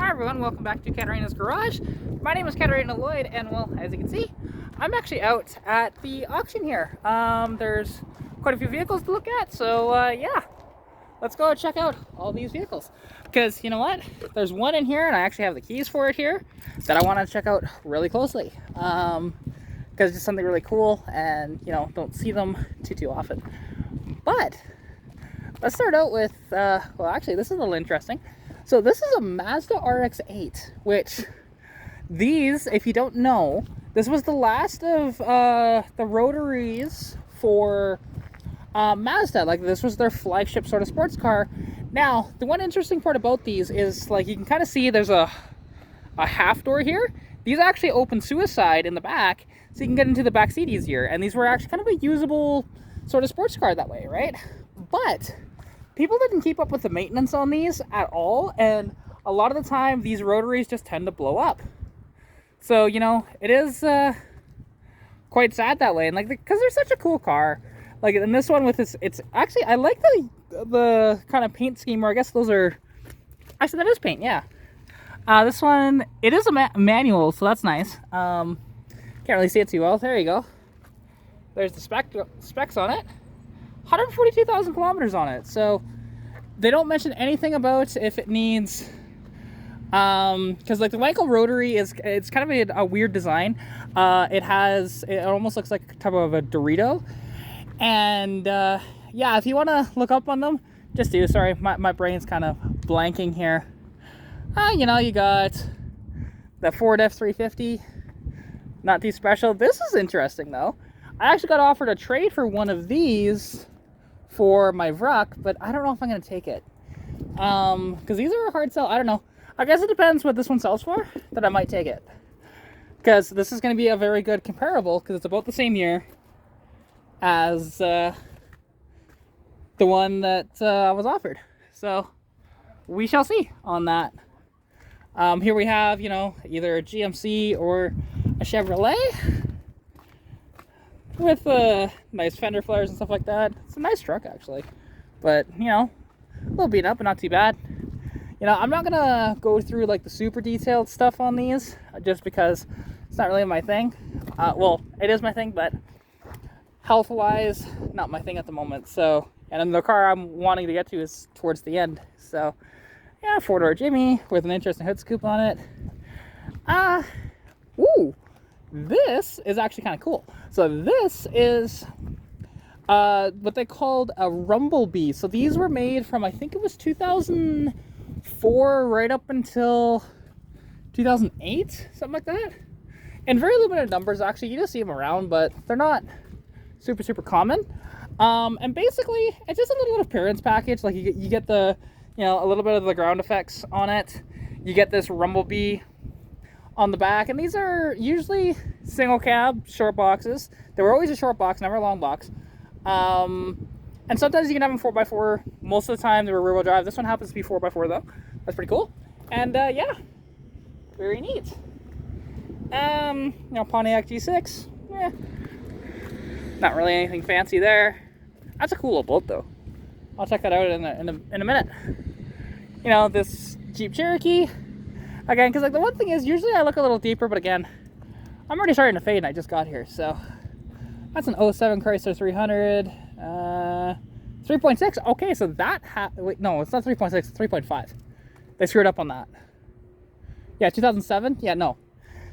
Hi everyone, welcome back to Katarina's Garage. My name is Katarina Lloyd, and well, as you can see, I'm actually out at the auction here. There's quite a few vehicles to look at, so yeah, let's go check out all these vehicles. Because you know what? There's one in here, and I actually have the keys for it here, that I want to check out really closely. Because it's something really cool, and you know, don't see them too often. But let's start out with, well actually this is a little interesting. So this is a Mazda RX8, which these, if you don't know, this was the last of the rotaries for Mazda. Like, this was their flagship sort of sports car. Now, the one interesting part about these is, like, you can kind of see there's a half door here. These actually open suicide in the back, so you can get into the back seat easier. And these were actually kind of a usable sort of sports car that way, right? But people didn't keep up with the maintenance on these at all, and a lot of the time these rotaries just tend to blow up. So, you know, it is quite sad that way, and like, because they're such a cool car. Like in this one with this, it's actually, I like the kind of paint scheme, or I guess those are, actually that is paint, yeah. This one, it is a manual, so that's nice. Can't really see it too well. There you go. There's the specs on it. 142,000 kilometers on it. So they don't mention anything about if it needs, because like the Wankel rotary it's kind of a weird design. It almost looks like a type of a Dorito. And yeah, if you want to look up on them, just do. Sorry, my brain's kind of blanking here. You know, you got the Ford F-350, not too special. This is interesting though. I actually got offered a trade for one of these for my Vruck, but I don't know if I'm going to take it. Because these are a hard sell. I don't know. I guess it depends what this one sells for, that I might take it. Because this is going to be a very good comparable, because it's about the same year as the one that I was offered. So we shall see on that. Here we have, you know, either a GMC or a Chevrolet, with nice fender flares and stuff like that. It's a nice truck actually, but you know, a little beat up, but not too bad. You know, I'm not gonna go through like the super detailed stuff on these, just because it's not really my thing. Well, it is my thing, but health wise, not my thing at the moment. So, and then the car I'm wanting to get to is towards the end. So yeah, 4-door Jimmy with an interesting hood scoop on it. Ooh, this is actually kind of cool. So this is what they called a Rumblebee. So these were made from, I think it was 2004 right up until 2008, something like that. And very limited numbers actually. You just see them around, but they're not super common. And basically it's just a little appearance package. Like you get the, you know, a little bit of the ground effects on it. You get this Rumblebee on the back, and these are usually single cab short boxes. They were always a short box, never a long box. And sometimes you can have them 4x4. Most of the time they were rear-wheel drive. This one happens to be 4x4 though. That's pretty cool. And yeah, very neat. You know, Pontiac G6. Yeah, not really anything fancy there. That's a cool little boat though. I'll check that out in a minute. You know, this Jeep Cherokee. Again, because like the one thing is, usually I look a little deeper, but again, I'm already starting to fade and I just got here. So that's an 07 Chrysler 300, 3.6. Okay, so that wait, no, it's not 3.6, it's 3.5. They screwed up on that. Yeah, 2007. Yeah, no,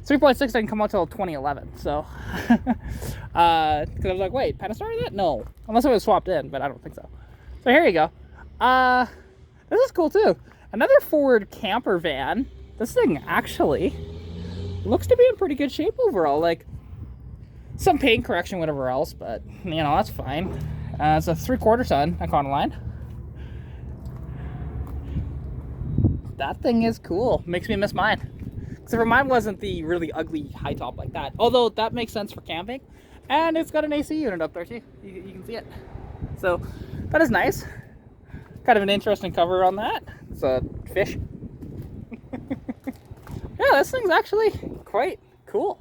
3.6 didn't come out till 2011. So because I was like, wait, Pentastar that? No, unless it was swapped in, but I don't think so. So here you go. This is cool too. Another Ford camper van. This thing actually looks to be in pretty good shape overall. Like, some paint correction, whatever else, but you know, that's fine. It's a 3/4 ton Econoline. That thing is cool. Makes me miss mine. Except for mine wasn't the really ugly high top like that. Although that makes sense for camping. And it's got an AC unit up there too. You can see it. So that is nice. Kind of an interesting cover on that. It's a fish. Yeah, this thing's actually quite cool.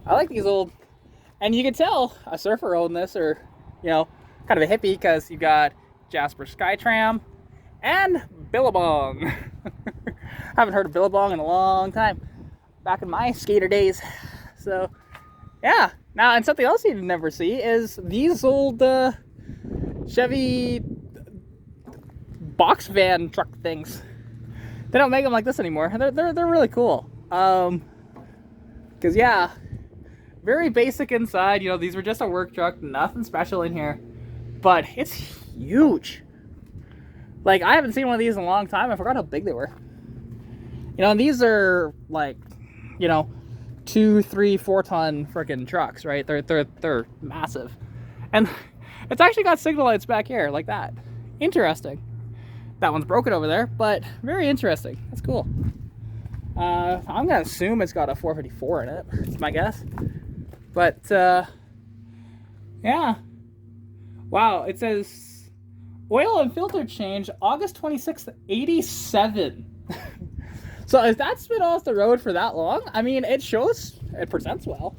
I like these old, and you can tell a surfer owned this, or you know, kind of a hippie, because you got Jasper Skytram and Billabong. Haven't heard of Billabong in a long time, back in my skater days. So yeah. Now, and something else you'd never see is these old Chevy box van truck things. They don't make them like this anymore. They're really cool. Cause yeah, very basic inside. You know, these were just a work truck, nothing special in here, but it's huge. Like, I haven't seen one of these in a long time. I forgot how big they were. You know, and these are like, you know, 2, 3, 4 ton freaking trucks, right? They're massive, and it's actually got signal lights back here like that. Interesting. That one's broken over there, but very interesting. That's cool. I'm gonna assume it's got a 454 in it. It's my guess. But yeah. Wow, it says oil and filter change August 26th, 87. So if that's been off the road for that long, I mean, it shows, it presents well.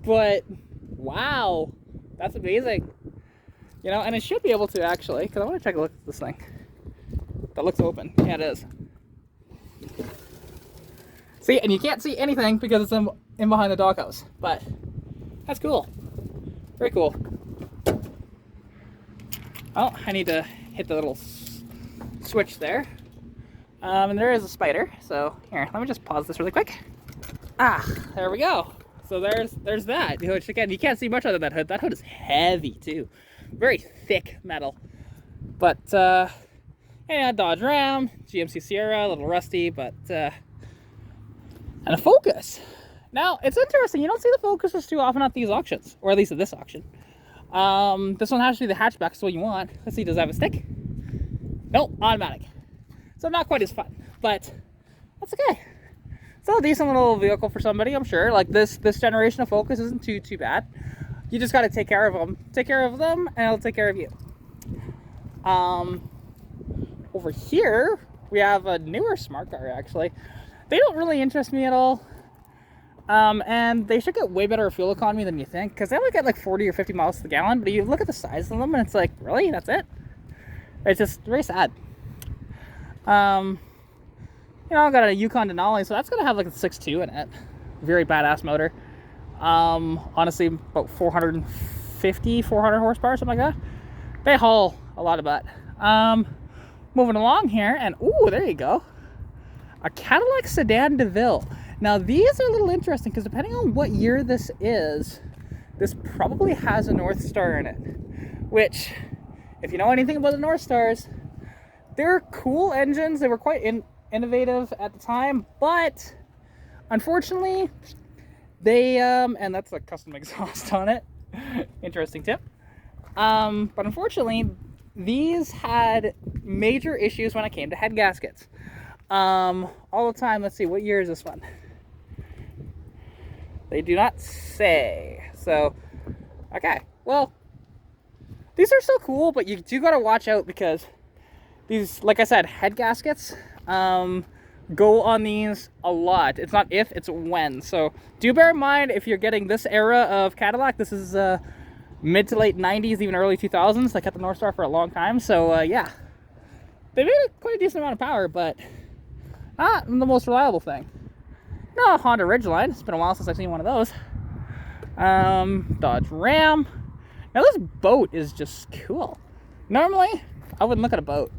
But wow, that's amazing. You know, and it should be able to actually, because I want to take a look at this thing. That looks open. Yeah, it is. See, and you can't see anything because it's in behind the doghouse. But that's cool. Very cool. Oh, I need to hit the little switch there. And there is a spider. So here, let me just pause this really quick. Ah, there we go. So there's that. Which again, you can't see much other than that hood. That hood is heavy too. Very thick metal. But yeah, Dodge Ram, GMC Sierra, a little rusty, but and a Focus. Now it's interesting. You don't see the Focuses too often at these auctions, or at least at this auction. This one has to be the hatchback, so what you want. Let's see, does it have a stick? Nope, automatic. So not quite as fun, but that's okay. Still a decent little vehicle for somebody, I'm sure. Like this generation of Focus isn't too bad. You just got to take care of them. Take care of them, and it'll take care of you. Over here, we have a newer smart car, actually. They don't really interest me at all. And they should get way better fuel economy than you think, because they only get like 40 or 50 miles to the gallon, but you look at the size of them, and it's like, really? That's it? It's just very sad. You know, I got a Yukon Denali, so that's going to have like a 6.2 in it. Very badass motor. Honestly, about 400 horsepower, something like that. They haul a lot of butt. Moving along here, and ooh, there you go. A Cadillac Sedan DeVille. Now these are a little interesting because depending on what year this is, this probably has a North Star in it. Which, if you know anything about the North Stars, they're cool engines. They were quite innovative at the time, but unfortunately, they and that's a custom exhaust on it. Interesting tip. But unfortunately, these had major issues when it came to head gaskets. All the time. Let's see, what year is this one? They do not say. So, okay. Well, these are so cool, but you do gotta watch out because these, like I said, head gaskets go on these a lot. It's not if, it's when. So do bear in mind if you're getting this era of Cadillac. This is mid to late 90s, even early 2000s. They kept the North Star for a long time. So yeah, they made quite a decent amount of power, but not the most reliable thing. No, Honda Ridgeline. It's been a while since I've seen one of those. Dodge Ram. Now this boat is just cool. Normally, I wouldn't look at a boat,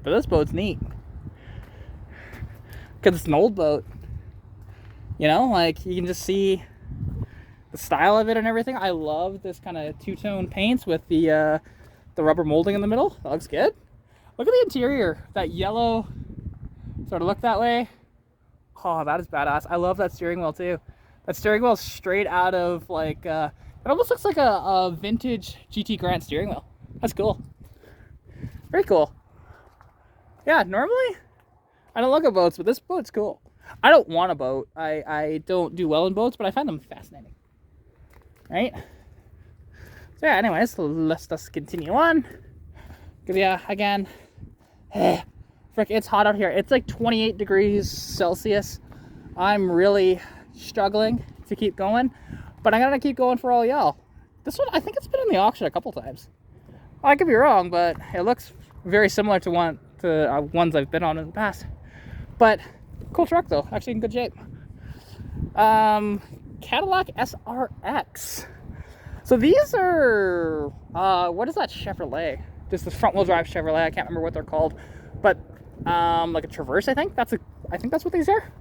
but this boat's neat. Because it's an old boat. You know, like, you can just see the style of it and everything. I love this kind of two-tone paints with the rubber molding in the middle. That looks good. Look at the interior. That yellow sort of look that way. Oh, that is badass. I love that steering wheel too. That steering wheel is straight out of like, it almost looks like a vintage GT Grand steering wheel. That's cool. Very cool. Yeah, normally I don't look at boats, but this boat's cool. I don't want a boat. I don't do well in boats, but I find them fascinating. Right? So yeah, anyways, let's just continue on. Because yeah, again, frick, it's hot out here. It's like 28 degrees Celsius. I'm really struggling to keep going, but I'm gonna keep going for all y'all. This one, I think it's been in the auction a couple times. I could be wrong, but it looks very similar to ones I've been on in the past. But Cool truck though, actually in good shape. Cadillac SRX. So these are, what is that Chevrolet? Just the front wheel drive Chevrolet, I can't remember what they're called. But, like a Traverse, I think that's what these are.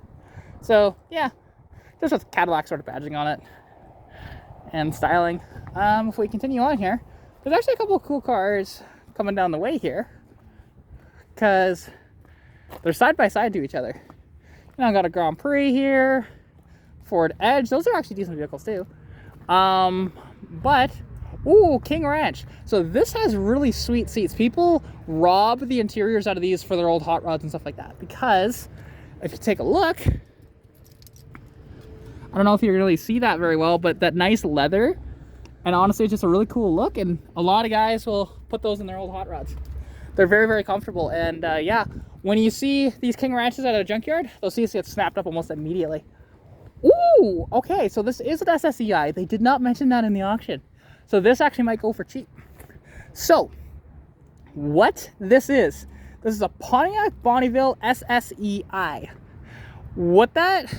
So, yeah, just with Cadillac sort of badging on it. And styling. If we continue on here, there's actually a couple of cool cars coming down the way here. Because they're side by side to each other. You know, I got a Grand Prix here. Ford Edge. Those are actually decent vehicles too. But, ooh, King Ranch. So this has really sweet seats. People rob the interiors out of these for their old hot rods and stuff like that. Because if you take a look, I don't know if you can really see that very well, but that nice leather, and honestly, it's just a really cool look. And a lot of guys will put those in their old hot rods. They're very, very comfortable. And yeah, when you see these King Ranches at a junkyard, those seats get snapped up almost immediately. Ooh, okay, so this is an SSEI. They did not mention that in the auction. So this actually might go for cheap. So, what this is a Pontiac Bonneville SSEI. What that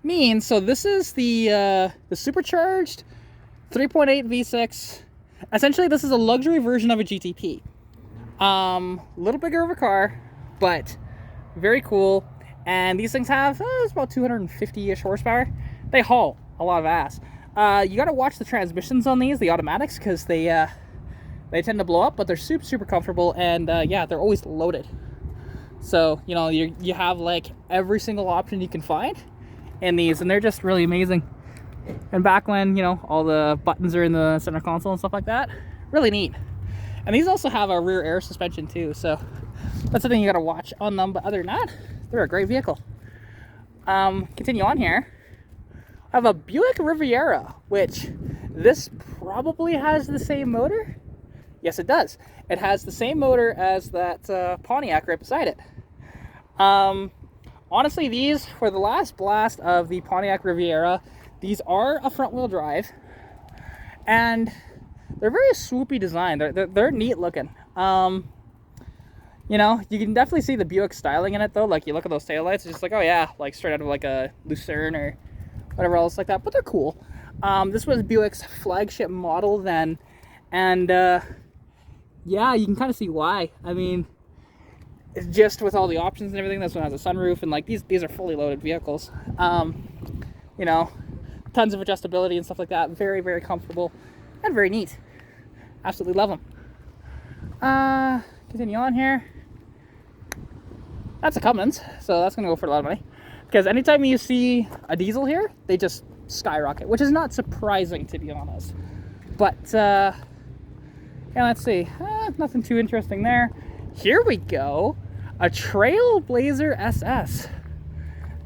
means, so this is the supercharged 3.8 V6. Essentially, this is a luxury version of a GTP. Little bigger of a car, but very cool. And these things have it's about 250-ish horsepower. They haul a lot of ass. You got to watch the transmissions on these, the automatics, because they tend to blow up, but they're super, super comfortable. And yeah, they're always loaded. So, you know, you have like every single option you can find in these, and they're just really amazing. And back when, you know, all the buttons are in the center console and stuff like that, really neat. And these also have a rear air suspension too, so that's the thing you got to watch on them. But other than that, they're a great vehicle. Continue on here. I have a Buick Riviera, which this probably has the same motor. Yes, it does. It has the same motor as that Pontiac right beside it. Honestly, these, for the last blast of the Pontiac Riviera, these are a front-wheel drive, and they're very swoopy design. They're neat looking. You know, you can definitely see the Buick styling in it, though. Like, you look at those taillights, it's just like, oh yeah, like straight out of like a Lucerne or whatever else like that. But they're cool. This was Buick's flagship model then, and yeah, you can kind of see why. I mean, it's just with all the options and everything. This one has a sunroof, and like these are fully loaded vehicles. You know, tons of adjustability and stuff like that. Very, very comfortable and very neat. Absolutely love them. Continue on here. That's a Cummins, so that's gonna go for a lot of money. Because anytime you see a diesel here, they just skyrocket, which is not surprising, to be honest. But yeah, let's see. Nothing too interesting there. Here we go. A Trailblazer SS.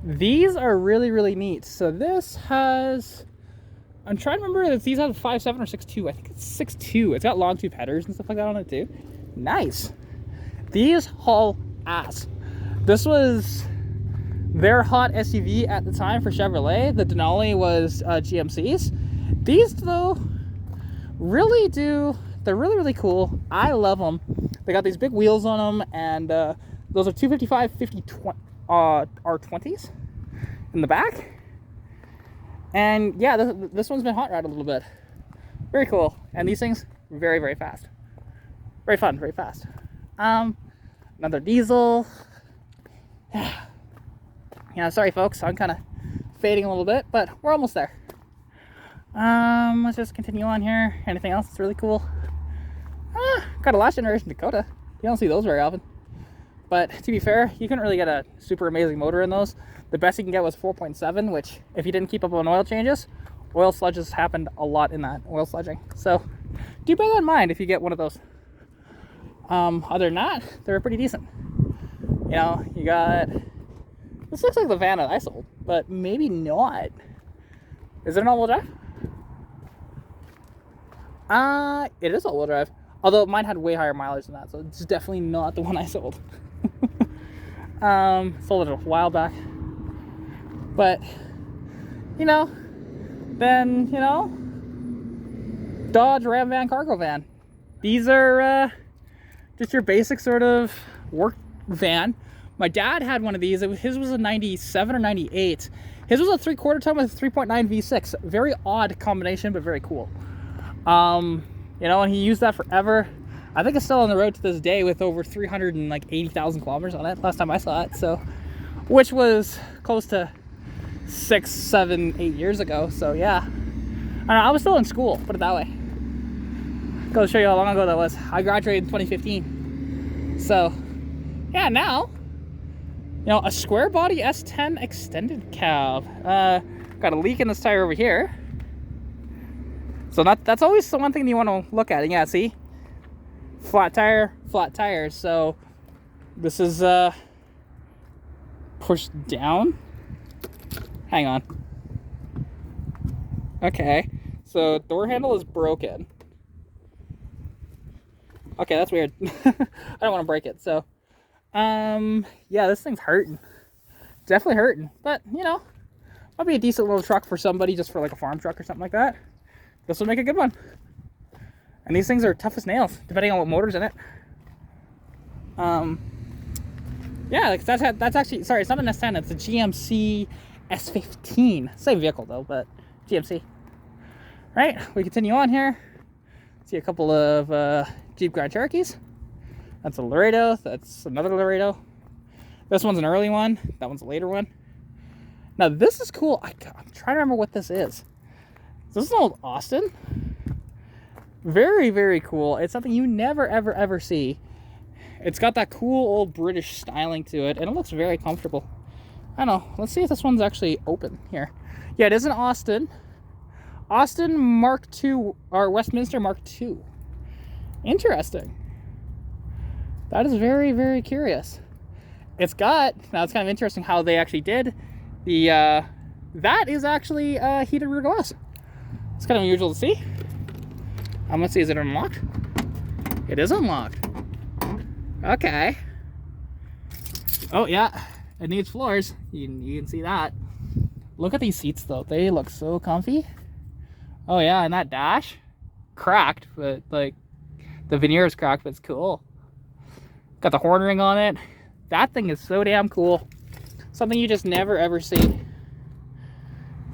These are really, really neat. So this has, I'm trying to remember if these have 5.7 or 6.2. I think it's 6.2. It's got long tube headers and stuff like that on it too. Nice. These haul ass. This was their hot SUV at the time for Chevrolet. The Denali was GMC's. These, though, really do, they're really, really cool. I love them. They got these big wheels on them, and those are 255 50 R20s in the back. And yeah, this one's been hot rod a little bit. Very cool. And these things, very, very fast. Very fun, very fast. Another diesel. Yeah, sorry folks, I'm kind of fading a little bit, but we're almost there. Let's just continue on here. Anything else that's really cool? Got a last generation Dakota. You don't see those very often. But to be fair, you couldn't really get a super amazing motor in those. The best you can get was 4.7, which if you didn't keep up on oil changes, oil sludges happened a lot in that, oil sludging. So do bear that in mind if you get one of those. Other than that, they're pretty decent. You know, you got, this looks like the van that I sold, but maybe not. Is it an all-wheel drive? It is all-wheel drive. Although mine had way higher mileage than that, so it's definitely not the one I sold. Sold it a while back. But, you know, then, you know, Dodge Ram van, cargo van. These are just your basic sort of work van, My dad had one of these. His was a 97 or 98. His was a 3/4 ton with a 3.9 V6. Very odd combination, but very cool. You know, and he used that forever. I think it's still on the road to this day with over 380,000 kilometers on it last time I saw it. So, which was close to 6, 7, 8 years ago. So yeah, I don't know, I was still in school, put it that way. Go show you how long ago that was. I graduated in 2015. So yeah, now, you know, a square body S10 extended cab. Got a leak in this tire over here. So that's always the one thing you want to look at. Yeah, see? Flat tire, flat tires. So this is pushed down. Hang on. Okay, so door handle is broken. Okay, that's weird. I don't want to break it. So yeah, this thing's hurting. Definitely hurting. But you know, might be a decent little truck for somebody, just for like a farm truck or something like that. This will make a good one. And these things are tough as nails, depending on what motor's in it. Yeah, like that's actually, sorry, it's not an S10, it's a GMC S15. Same vehicle though, but GMC. Right, we continue on here. See a couple of Jeep Grand Cherokees. That's a Laredo, that's another Laredo. This one's an early one, that one's a later one. Now this is cool. I'm trying to remember what this is. This is an old Austin. Very, very cool. It's something you never, ever, ever see. It's got that cool old British styling to it, and it looks very comfortable. I don't know. Let's see if this one's actually open here. Yeah, it is an Austin. Austin Mark II, or Westminster Mark II. Interesting. That is very, very curious. It's got, now it's kind of interesting how they actually did the, that is actually heated rear glass. It's kind of unusual to see. Let's see, is it unlocked? It is unlocked. Okay. Oh yeah, it needs floors. You can see that. Look at these seats though. They look so comfy. Oh yeah, and that dash, cracked, but like the veneer is cracked, but it's cool. Got the horn ring on it. That thing is so damn cool. Something you just never ever see.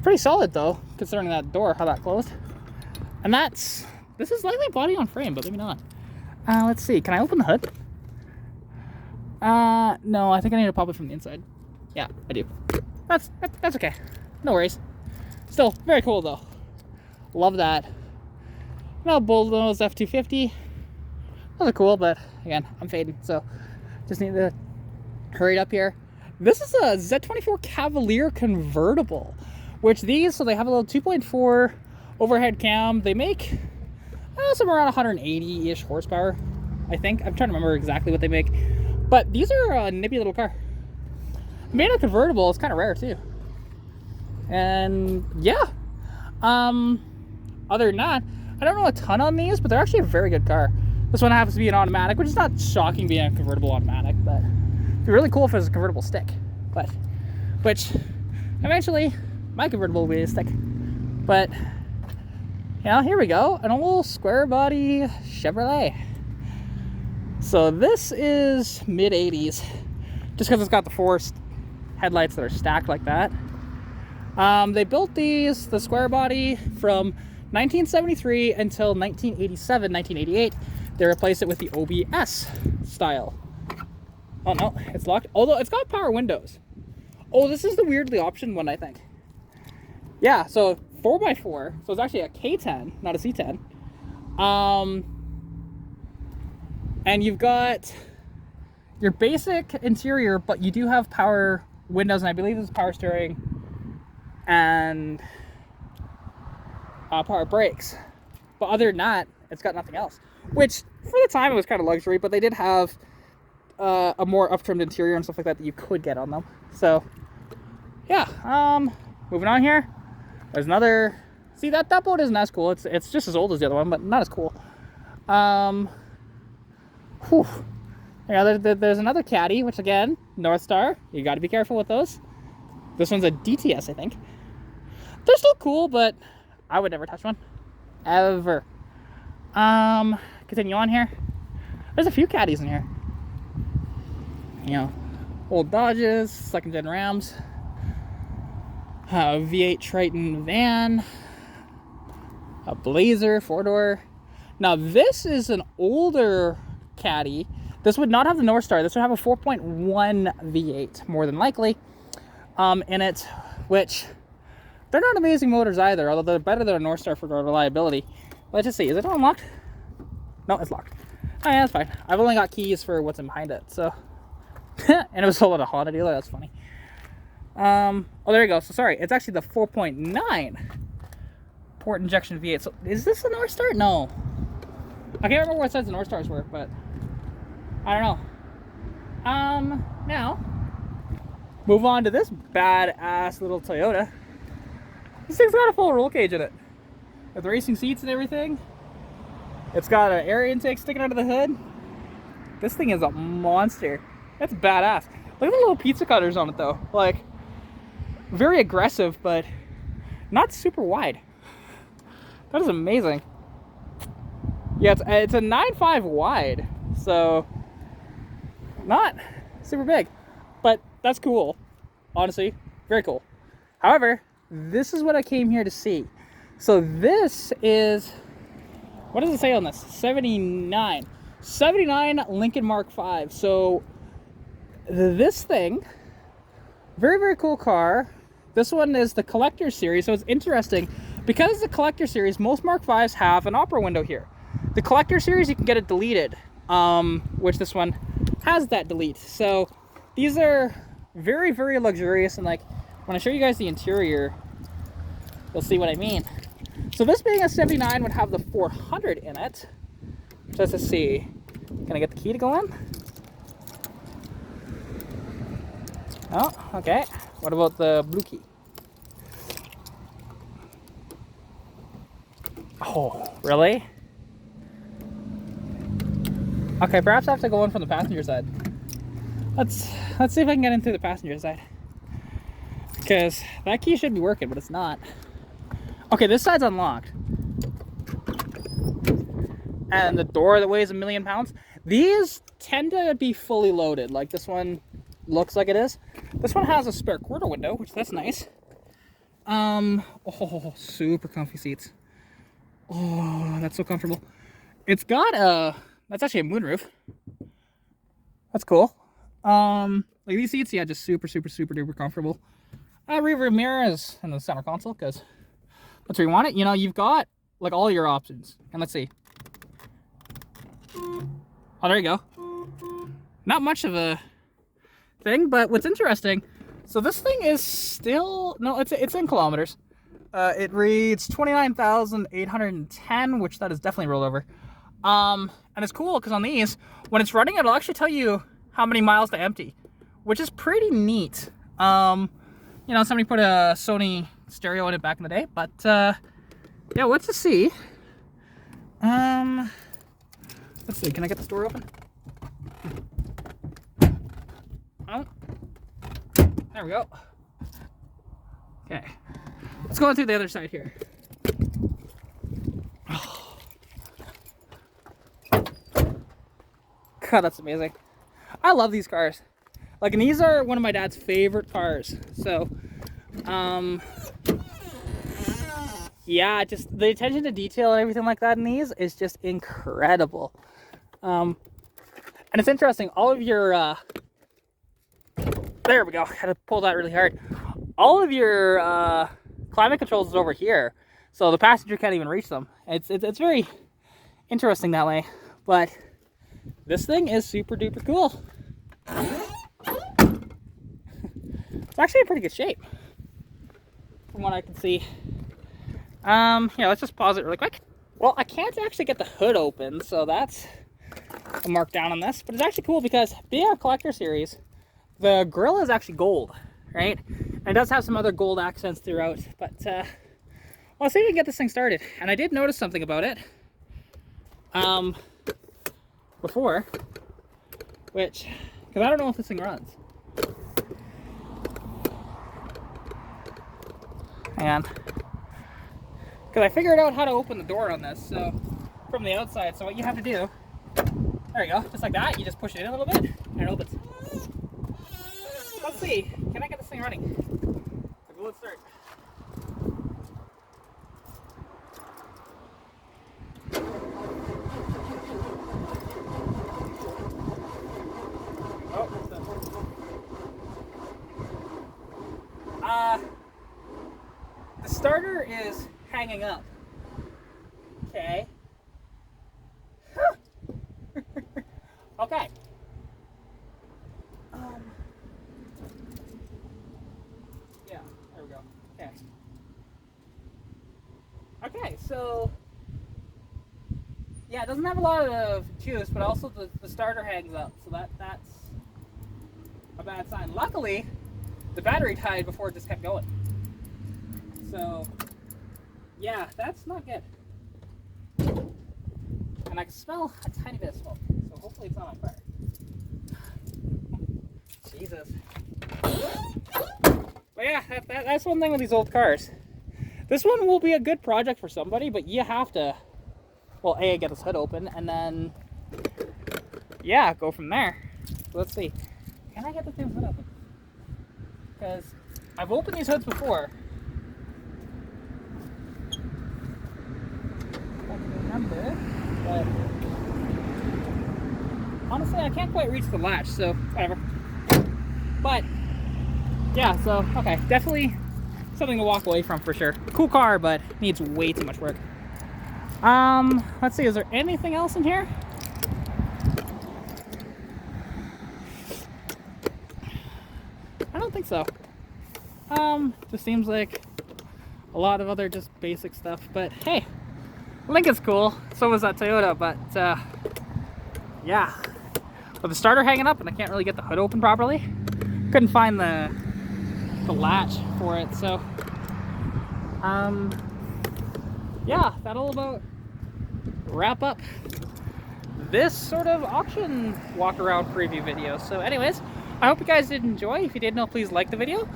Pretty solid though, considering that door, how that closed. And this is likely body on frame, but maybe not. Let's see, can I open the hood? No, I think I need to pop it from the inside. Yeah, I do. That's okay. No worries. Still, very cool though. Love that. Now bullnose F250. Those are cool, but again, I'm fading, so just need to hurry it up here. This is a Z24 Cavalier convertible, which these, so they have a little 2.4 overhead cam. They make somewhere around 180-ish horsepower, I think. I'm trying to remember exactly what they make. But these are a nippy little car. Made a convertible is kind of rare too. And yeah. Other than that, I don't know a ton on these, but they're actually a very good car. This one happens to be an automatic, which is not shocking being a convertible automatic, but it'd be really cool if it was a convertible stick. But, which, eventually, my convertible will be a stick. But, yeah, here we go. An old square body Chevrolet. So this is mid-80s, just because it's got the four headlights that are stacked like that. They built these, the square body, from 1973 until 1987, 1988. They replaced it with the OBS style. Oh no, it's locked. Although it's got power windows. Oh, this is the weirdly optioned one, I think. Yeah, so 4x4. So it's actually a K10, not a C10. And you've got your basic interior, but you do have power windows, and I believe this is power steering and power brakes. But other than that, it's got nothing else. Which, for the time, it was kind of luxury, but they did have a more up-trimmed interior and stuff like that that you could get on them. So, yeah. Moving on here. There's another... See, that boat isn't as cool. It's just as old as the other one, but not as cool. Whew. Yeah, there's another Caddy, which again, North Star. You got to be careful with those. This one's a DTS, I think. They're still cool, but I would never touch one. Ever. Continue on here. There's a few Caddies in here. You know, old Dodges, second gen Rams, V8 Triton van, a Blazer 4-door. Now this is an older Caddy. This would not have the North Star. This would have a 4.1 V8 more than likely in it, which they're not amazing motors either, although they're better than a North Star for reliability. Let's just see, is it unlocked? No, it's locked. Oh yeah, that's fine. I've only got keys for what's in behind it, so. And it was sold at a Honda dealer, that's funny. Oh, there you go. So sorry, it's actually the 4.9 port injection V8. So is this the North Star? No. I can't remember what size the North Stars were, but I don't know. Now, move on to this badass little Toyota. This thing's got a full roll cage in it. With racing seats and everything. It's got an air intake sticking out of the hood. This thing is a monster. That's badass. Look at the little pizza cutters on it though. Like, very aggressive, but not super wide. That is amazing. Yeah, it's a 9.5 wide, so not super big, but that's cool. Honestly, very cool. However, this is what I came here to see. So this is, what does it say on this? 79 Lincoln Mark V. So this thing, very, very cool car. This one is the Collector Series, so it's interesting. Because it's the Collector Series, most Mark Vs have an opera window here. The Collector Series, you can get it deleted, which this one has that delete. So these are very, very luxurious, and like, when I show you guys the interior, you'll see what I mean. So this being a 79 would have the 400 in it. Just to see, can I get the key to go in? Oh, okay. What about the blue key? Oh, really? Okay, perhaps I have to go in from the passenger side. Let's see if I can get in through the passenger side. Because that key should be working, but it's not. Okay, this side's unlocked. And the door that weighs 1,000,000 pounds. These tend to be fully loaded. Like this one looks like it is. This one has a spare quarter window, which that's nice. Oh, super comfy seats. Oh, that's so comfortable. It's got a, that's actually a moonroof. That's cool. Like these seats, yeah, just super, super, super duper comfortable. Rear view mirror is in the center console because that's where you want it. You know, you've got like all your options. And let's see. Oh, there you go. Not much of a thing, but what's interesting, so this thing is still, no, it's in kilometers. It reads 29,810, which that is definitely rolled over. And it's cool because on these, when it's running, it'll actually tell you how many miles to empty, which is pretty neat. You know, somebody put a Sony stereo in it back in the day, but yeah, let's just see. Let's see, can I get this door open? Oh, there we go. Okay, let's go on through the other side here. Oh. God, that's amazing. I love these cars. Like, and these are one of my dad's favorite cars. So, yeah, just the attention to detail and everything like that in these is just incredible. And it's interesting, all of your, there we go, had to pull that really hard. All of your climate controls is over here, so the passenger can't even reach them. It's very interesting that way, but this thing is super duper cool. It's actually in pretty good shape, from what I can see. Yeah, let's just pause it really quick. Well, I can't actually get the hood open, so that's a mark down on this. But it's actually cool because being a Collector Series, the grille is actually gold, right? And it does have some other gold accents throughout. But well, let's see if we can get this thing started. And I did notice something about it before, which, because I don't know if this thing runs. And because I figured out how to open the door on this, so from the outside. So what you have to do, there you go, just like that. You just push it in a little bit, and it opens. see. Can I get this thing running? Okay, let's start. Oh, it's done. The starter is hanging up. Okay. Okay. Yeah, there we go. Okay. Okay, so yeah, it doesn't have a lot of juice, but also the starter hangs up, so that's a bad sign. Luckily, the battery died before it just kept going. So yeah, that's not good. And I can smell a tiny bit of smoke, so hopefully it's not on fire. Jesus. But yeah, that's one thing with these old cars. This one will be a good project for somebody, but you have to, well, A, get this hood open, and then, yeah, go from there. So let's see. Can I get the thing hood open? Because I've opened these hoods before. I can remember, but honestly, I can't quite reach the latch, so whatever. But yeah, so okay, definitely something to walk away from for sure. Cool car, but needs way too much work. Let's see, is there anything else in here? I don't think so. Just seems like a lot of other just basic stuff, but hey, Lincoln's cool. So was that Toyota, but yeah. With the starter hanging up and I can't really get the hood open properly. Couldn't find the latch for it, so yeah, that'll about wrap up this sort of auction walk around preview video. So anyways, I hope you guys did enjoy. If you did, please like the video,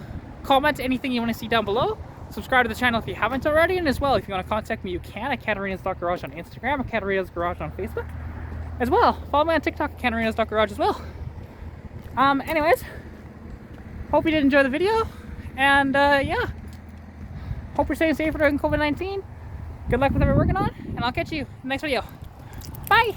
comment anything you want to see down below, subscribe to the channel if you haven't already, and as well, if you want to contact me, you can at Katarina's.garage on Instagram, or Katarina's Garage on Facebook as well. Follow me on TikTok at Katarina's.garage as well. Anyways, hope you did enjoy the video, and yeah, hope you're staying safe during COVID-19. Good luck with what we're working on, and I'll catch you in the next video. Bye!